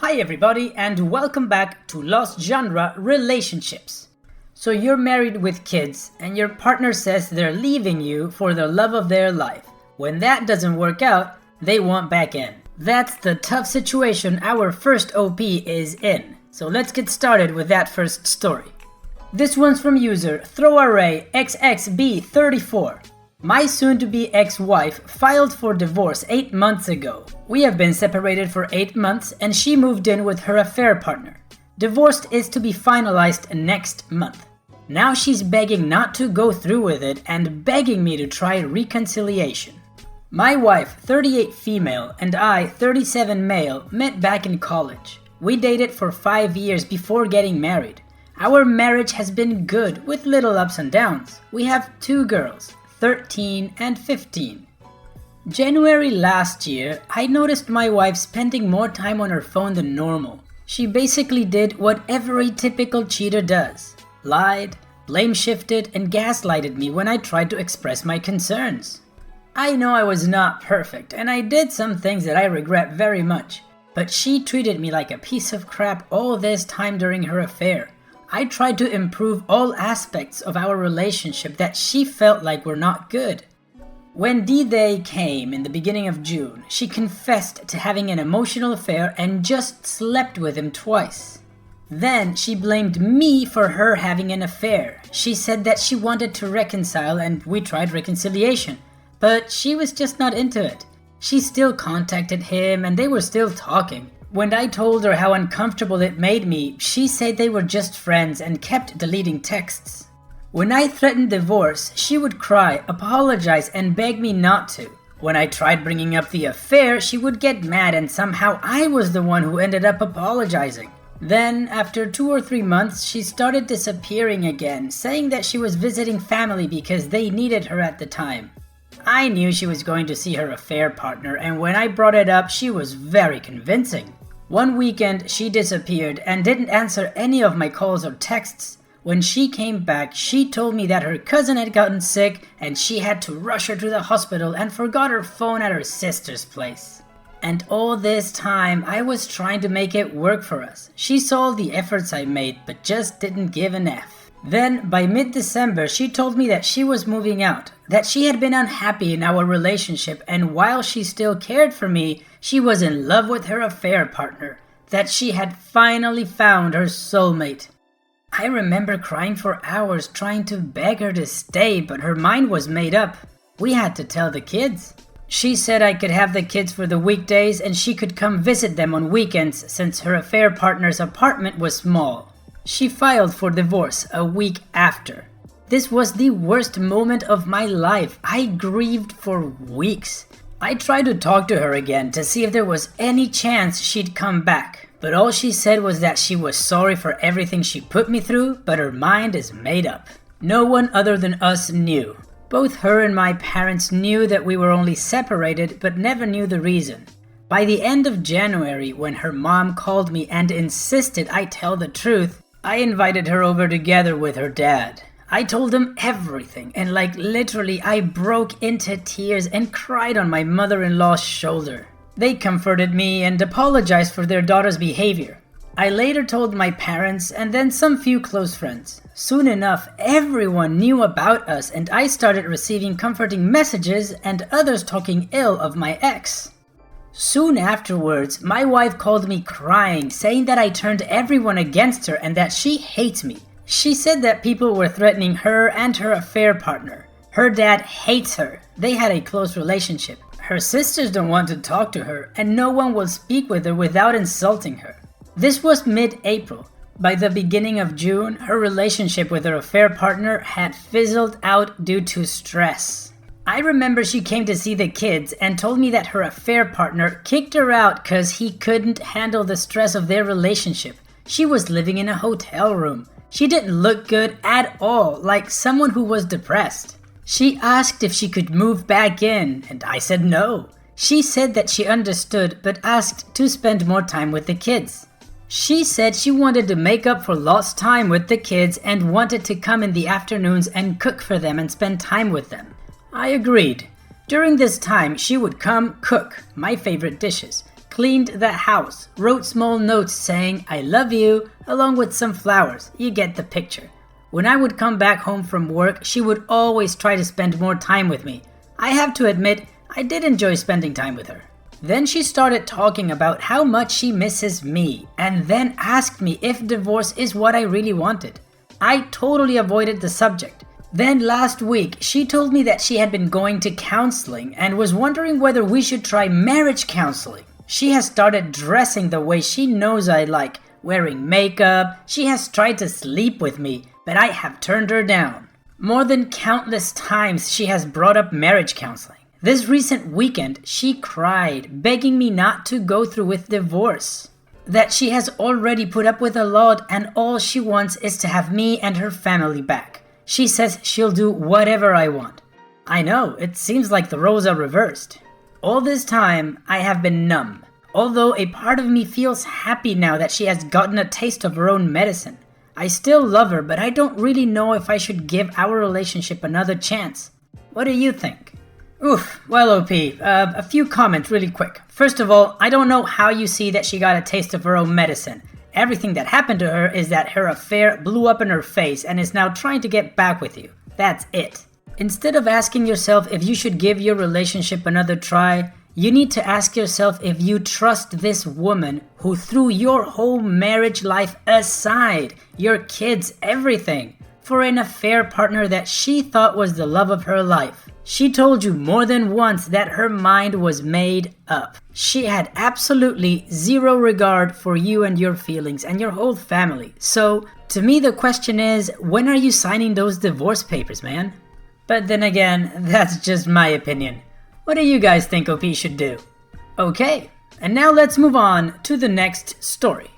Hi everybody and welcome back to Lost Genre Relationships. So you're married with kids and your partner says they're leaving you for the love of their life. When that doesn't work out, they want back in. That's the tough situation our first OP is in. So let's get started with that first story. This one's from user ThrowArrayXXB34. My soon-to-be ex-wife filed for divorce 8 months ago. We have been separated for 8 months and she moved in with her affair partner. Divorce is to be finalized next month. Now she's begging not to go through with it and begging me to try reconciliation. My wife, 38 female, and I, 37 male, met back in college. We dated for 5 years before getting married. Our marriage has been good with little ups and downs. We have 2 girls, 13 and 15. January last year, I noticed my wife spending more time on her phone than normal. She basically did what every typical cheater does. Lied, blame shifted, and gaslighted me when I tried to express my concerns. I know I was not perfect, and I did some things that I regret very much, but she treated me like a piece of crap all this time during her affair. I tried to improve all aspects of our relationship that she felt like were not good. When D-Day came in the beginning of June, she confessed to having an emotional affair and just slept with him twice. Then she blamed me for her having an affair. She said that she wanted to reconcile and we tried reconciliation, but she was just not into it. She still contacted him and they were still talking. When I told her how uncomfortable it made me, she said they were just friends and kept deleting texts. When I threatened divorce, she would cry, apologize, and beg me not to. When I tried bringing up the affair, she would get mad and somehow I was the one who ended up apologizing. Then, after 2 or 3 months, she started disappearing again, saying that she was visiting family because they needed her at the time. I knew she was going to see her affair partner, and when I brought it up, she was very convincing. One weekend, she disappeared and didn't answer any of my calls or texts. When she came back, she told me that her cousin had gotten sick and she had to rush her to the hospital and forgot her phone at her sister's place. And all this time, I was trying to make it work for us. She saw the efforts I made, but just didn't give an F. Then, by mid-December, she told me that she was moving out, that she had been unhappy in our relationship, and while she still cared for me, she was in love with her affair partner, that she had finally found her soulmate. I remember crying for hours trying to beg her to stay, but her mind was made up. We had to tell the kids. She said I could have the kids for the weekdays and she could come visit them on weekends since her affair partner's apartment was small. She filed for divorce a week after. This was the worst moment of my life. I grieved for weeks. I tried to talk to her again to see if there was any chance she'd come back, but all she said was that she was sorry for everything she put me through, but her mind is made up. No one other than us knew. Both her and my parents knew that we were only separated, but never knew the reason. By the end of January, when her mom called me and insisted I tell the truth, I invited her over together with her dad. I told them everything and literally I broke into tears and cried on my mother-in-law's shoulder. They comforted me and apologized for their daughter's behavior. I later told my parents and then some few close friends. Soon enough, everyone knew about us and I started receiving comforting messages and others talking ill of my ex. Soon afterwards, my wife called me crying, saying that I turned everyone against her and that she hates me. She said that people were threatening her and her affair partner. Her dad hates her. They had a close relationship. Her sisters don't want to talk to her, and no one will speak with her without insulting her. This was mid-April. By the beginning of June, her relationship with her affair partner had fizzled out due to stress. I remember she came to see the kids and told me that her affair partner kicked her out because he couldn't handle the stress of their relationship. She was living in a hotel room. She didn't look good at all, like someone who was depressed. She asked if she could move back in, and I said no. She said that she understood, but asked to spend more time with the kids. She said she wanted to make up for lost time with the kids and wanted to come in the afternoons and cook for them and spend time with them. I agreed. During this time, she would come cook my favorite dishes, cleaned the house, wrote small notes saying I love you, along with some flowers. You get the picture. When I would come back home from work, she would always try to spend more time with me. I have to admit, I did enjoy spending time with her. Then she started talking about how much she misses me, and then asked me if divorce is what I really wanted. I totally avoided the subject. Then last week, she told me that she had been going to counseling and was wondering whether we should try marriage counseling. She has started dressing the way she knows I like, wearing makeup. She has tried to sleep with me, but I have turned her down. More than countless times, she has brought up marriage counseling. This recent weekend, she cried, begging me not to go through with divorce. That she has already put up with a lot and all she wants is to have me and her family back. She says she'll do whatever I want. I know, it seems like the roles are reversed. All this time, I have been numb. Although a part of me feels happy now that she has gotten a taste of her own medicine. I still love her, but I don't really know if I should give our relationship another chance. What do you think? Oof, well OP, a few comments really quick. First of all, I don't know how you see that she got a taste of her own medicine. Everything that happened to her is that her affair blew up in her face and is now trying to get back with you. That's it. Instead of asking yourself if you should give your relationship another try, you need to ask yourself if you trust this woman who threw your whole marriage life aside, your kids, everything, for an affair partner that she thought was the love of her life. She told you more than once that her mind was made up. She had absolutely zero regard for you and your feelings and your whole family. So, to me the question is, when are you signing those divorce papers, man? But then again, that's just my opinion. What do you guys think OP should do? Okay, and now let's move on to the next story.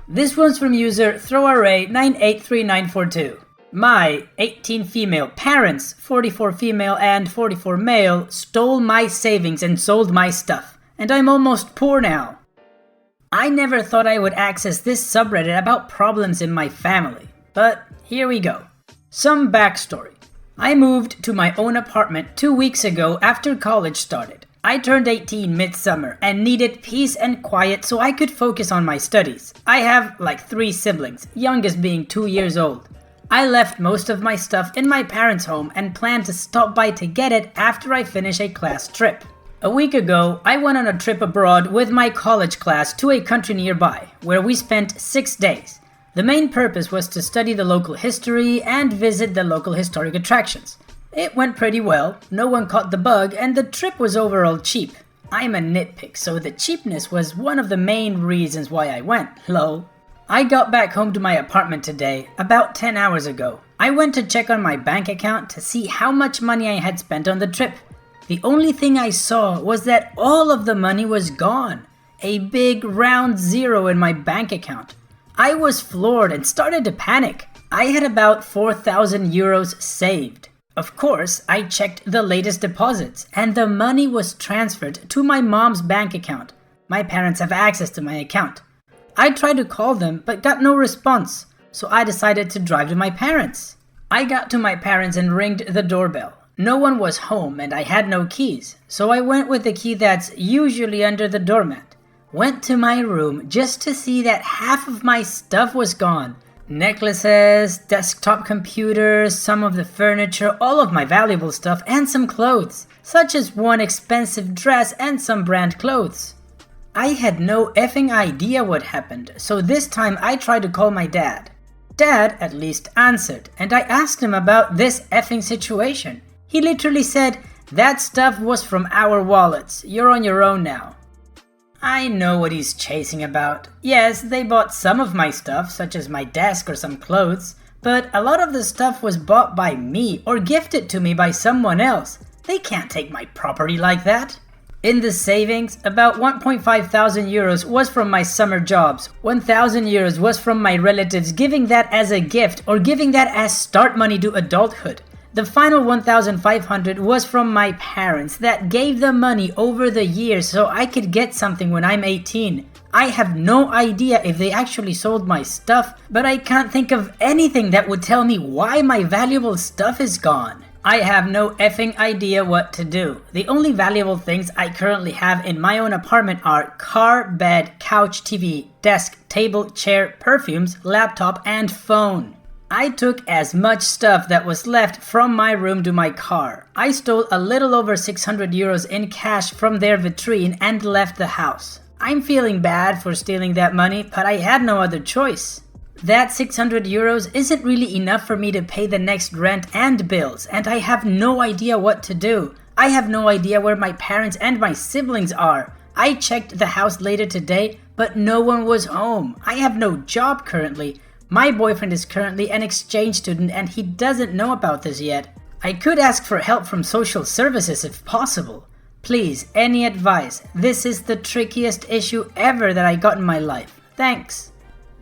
This one's from user throwaway983942. My 18 female parents, 44 female and 44 male, stole my savings and sold my stuff, and I'm almost poor now. I never thought I would access this subreddit about problems in my family, but here we go. Some backstory. I moved to my own apartment 2 weeks ago after college started. I turned 18 midsummer and needed peace and quiet so I could focus on my studies. I have like 3 siblings, youngest being 2 years old. I left most of my stuff in my parents' home and plan to stop by to get it after I finish a class trip. A week ago, I went on a trip abroad with my college class to a country nearby, where we spent 6 days. The main purpose was to study the local history and visit the local historic attractions. It went pretty well, no one caught the bug, and the trip was overall cheap. I'm a nitpick, so the cheapness was one of the main reasons why I went, lol. I got back home to my apartment today, about 10 hours ago. I went to check on my bank account to see how much money I had spent on the trip. The only thing I saw was that all of the money was gone. A big round zero in my bank account. I was floored and started to panic. I had about 4,000 euros saved. Of course, I checked the latest deposits, and the money was transferred to my mom's bank account. My parents have access to my account. I tried to call them, but got no response, so I decided to drive to my parents. I got to my parents and ringed the doorbell. No one was home and I had no keys, so I went with the key that's usually under the doormat. Went to my room just to see that half of my stuff was gone. Necklaces, desktop computers, some of the furniture, all of my valuable stuff, and some clothes, such as one expensive dress and some brand clothes. I had no effing idea what happened, so this time I tried to call my dad. Dad at least answered, and I asked him about this effing situation. He literally said, "That stuff was from our wallets, you're on your own now." I know what he's chasing about. Yes, they bought some of my stuff, such as my desk or some clothes, but a lot of the stuff was bought by me or gifted to me by someone else. They can't take my property like that. In the savings, about 1.5 thousand euros was from my summer jobs. 1,000 euros was from my relatives giving that as a gift or giving that as start money to adulthood. The final 1,500 was from my parents that gave the money over the years so I could get something when I'm 18. I have no idea if they actually sold my stuff, but I can't think of anything that would tell me why my valuable stuff is gone. I have no effing idea what to do. The only valuable things I currently have in my own apartment are car, bed, couch, TV, desk, table, chair, perfumes, laptop, and phone. I took as much stuff that was left from my room to my car. I stole a little over 600 euros in cash from their vitrine and left the house. I'm feeling bad for stealing that money, but I had no other choice. That 600 euros isn't really enough for me to pay the next rent and bills, and I have no idea what to do. I have no idea where my parents and my siblings are. I checked the house later today, but no one was home. I have no job currently. My boyfriend is currently an exchange student and he doesn't know about this yet. I could ask for help from social services if possible. Please, any advice? This is the trickiest issue ever that I got in my life. Thanks.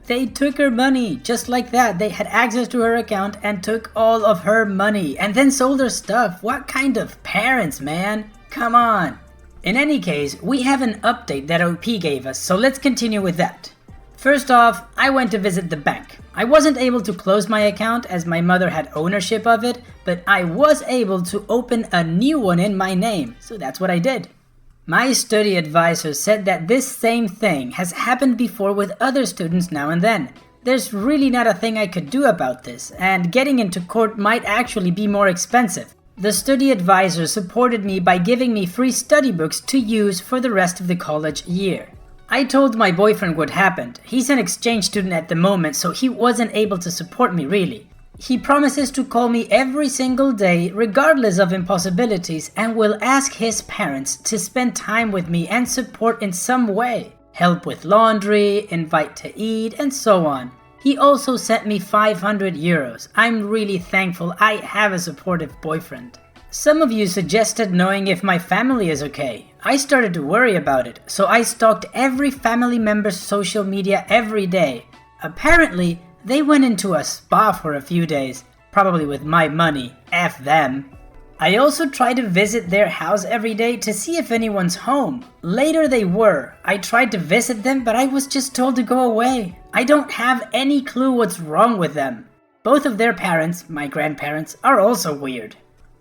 They took her money, just like that. They had access to her account and took all of her money and then sold her stuff. What kind of parents, man? Come on. In any case, we have an update that OP gave us, so let's continue with that. First off, I went to visit the bank. I wasn't able to close my account as my mother had ownership of it, but I was able to open a new one in my name, so that's what I did. My study advisor said that this same thing has happened before with other students now and then. There's really not a thing I could do about this, and getting into court might actually be more expensive. The study advisor supported me by giving me free study books to use for the rest of the college year. I told my boyfriend what happened. He's an exchange student at the moment, so he wasn't able to support me really. He promises to call me every single day regardless of impossibilities and will ask his parents to spend time with me and support in some way. Help with laundry, invite to eat, and so on. He also sent me 500 euros. I'm really thankful I have a supportive boyfriend. Some of you suggested knowing if my family is okay. I started to worry about it, so I stalked every family member's social media every day. Apparently, they went into a spa for a few days, probably with my money, F them. I also tried to visit their house every day to see if anyone's home. Later they were. I tried to visit them, but I was just told to go away. I don't have any clue what's wrong with them. Both of their parents, my grandparents, are also weird.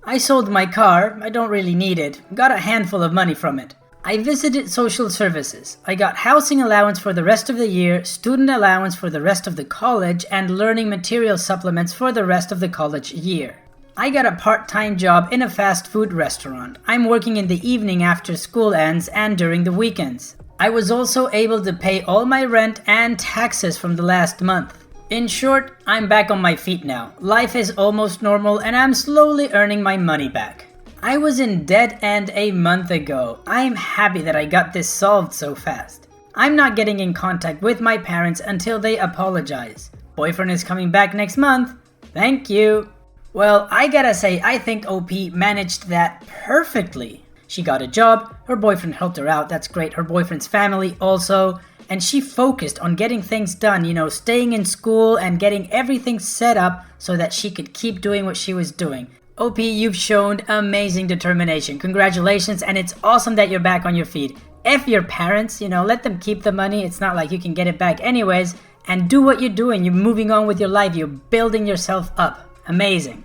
I sold my car, I don't really need it, got a handful of money from it. I visited social services. I got housing allowance for the rest of the year, student allowance for the rest of the college, and learning material supplements for the rest of the college year. I got a part-time job in a fast food restaurant. I'm working in the evening after school ends and during the weekends. I was also able to pay all my rent and taxes from the last month. In short, I'm back on my feet now. Life is almost normal and I'm slowly earning my money back. I was in dead end a month ago. I'm happy that I got this solved so fast. I'm not getting in contact with my parents until they apologize. Boyfriend is coming back next month. Thank you. Well, I gotta say, I think OP managed that perfectly. She got a job, her boyfriend helped her out, that's great, her boyfriend's family also, and she focused on getting things done, staying in school and getting everything set up so that she could keep doing what she was doing. OP, you've shown amazing determination. Congratulations, and it's awesome that you're back on your feet. F your parents, let them keep the money. It's not like you can get it back anyways. And do what you're doing. You're moving on with your life. You're building yourself up. Amazing.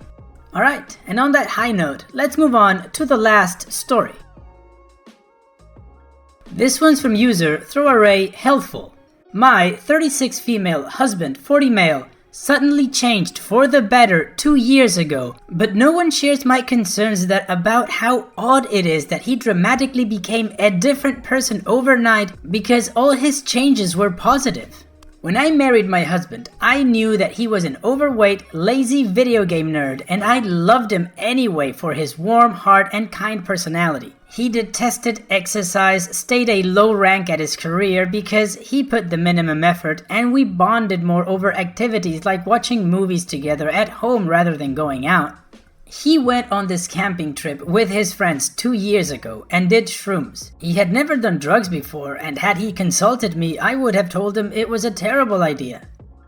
Alright, and on that high note, let's move on to the last story. This one's from user ThrowArray Healthful. My 36 female husband, 40 male, suddenly changed for the better 2 years ago, but no one shares my concerns about how odd it is that he dramatically became a different person overnight because all his changes were positive. When I married my husband, I knew that he was an overweight, lazy video game nerd, and I loved him anyway for his warm heart and kind personality. He detested exercise, stayed a low rank at his career because he put the minimum effort, and we bonded more over activities like watching movies together at home rather than going out. He went on this camping trip with his friends 2 years ago and did shrooms. He had never done drugs before, and had he consulted me, I would have told him it was a terrible idea.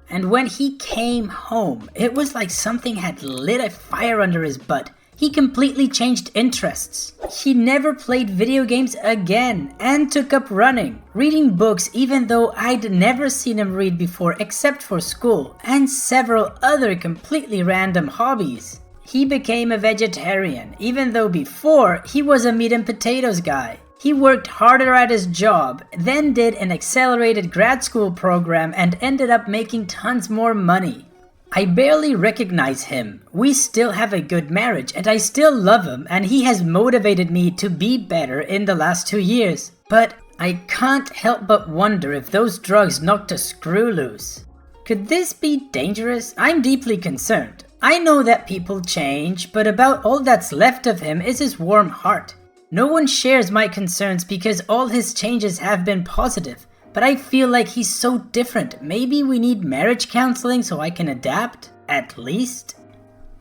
And when he came home, it was like something had lit a fire under his butt. He completely changed interests. He never played video games again and took up running, reading books even though I'd never seen him read before except for school, and several other completely random hobbies. He became a vegetarian, even though before he was a meat and potatoes guy. He worked harder at his job, then did an accelerated grad school program and ended up making tons more money. I barely recognize him. We still have a good marriage and I still love him, and he has motivated me to be better in the last 2 years. But I can't help but wonder if those drugs knocked a screw loose. Could this be dangerous? I'm deeply concerned. I know that people change, but about all that's left of him is his warm heart. No one shares my concerns because all his changes have been positive. But I feel like he's so different. Maybe we need marriage counseling so I can adapt, at least?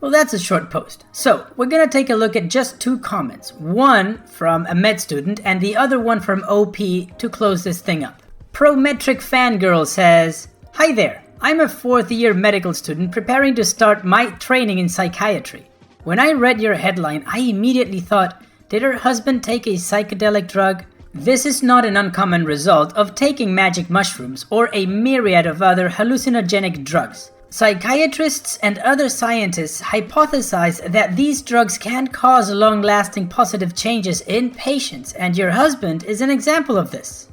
Well, that's a short post. So, we're gonna take a look at just 2 comments. One from a med student and the other one from OP to close this thing up. Prometric Fangirl says, "Hi there, I'm a 4th year medical student preparing to start my training in psychiatry. When I read your headline, I immediately thought, did her husband take a psychedelic drug? This is not an uncommon result of taking magic mushrooms or a myriad of other hallucinogenic drugs. Psychiatrists and other scientists hypothesize that these drugs can cause long-lasting positive changes in patients, and your husband is an example of this.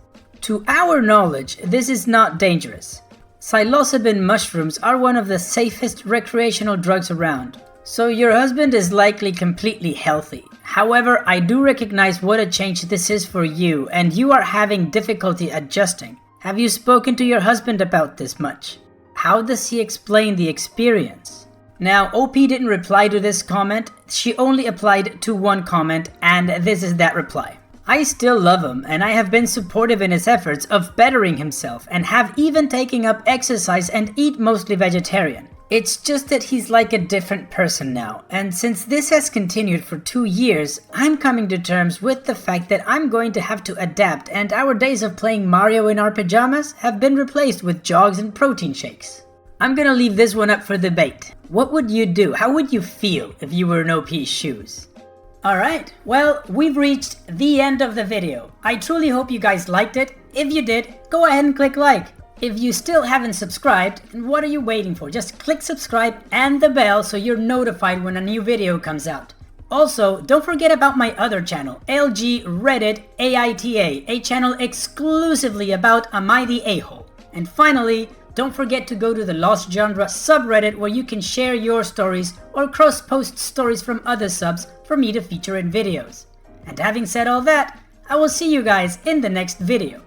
To our knowledge, this is not dangerous. Psilocybin mushrooms are one of the safest recreational drugs around. So your husband is likely completely healthy. However, I do recognize what a change this is for you, and you are having difficulty adjusting. Have you spoken to your husband about this much? How does he explain the experience?" Now, OP didn't reply to this comment. She only applied to one comment, and this is that reply. "I still love him, and I have been supportive in his efforts of bettering himself and have even taken up exercise and eat mostly vegetarian. It's just that he's like a different person now, and since this has continued for 2 years, I'm coming to terms with the fact that I'm going to have to adapt, and our days of playing Mario in our pajamas have been replaced with jogs and protein shakes." I'm gonna leave this one up for debate. What would you do? How would you feel if you were in OP's shoes? Alright, well, we've reached the end of the video. I truly hope you guys liked it. If you did, go ahead and click like. If you still haven't subscribed, then what are you waiting for? Just click subscribe and the bell so you're notified when a new video comes out. Also, don't forget about my other channel, LG Reddit AITA, a channel exclusively about Am I the A-hole? And finally, don't forget to go to the Lost Genre subreddit where you can share your stories or cross-post stories from other subs for me to feature in videos. And having said all that, I will see you guys in the next video.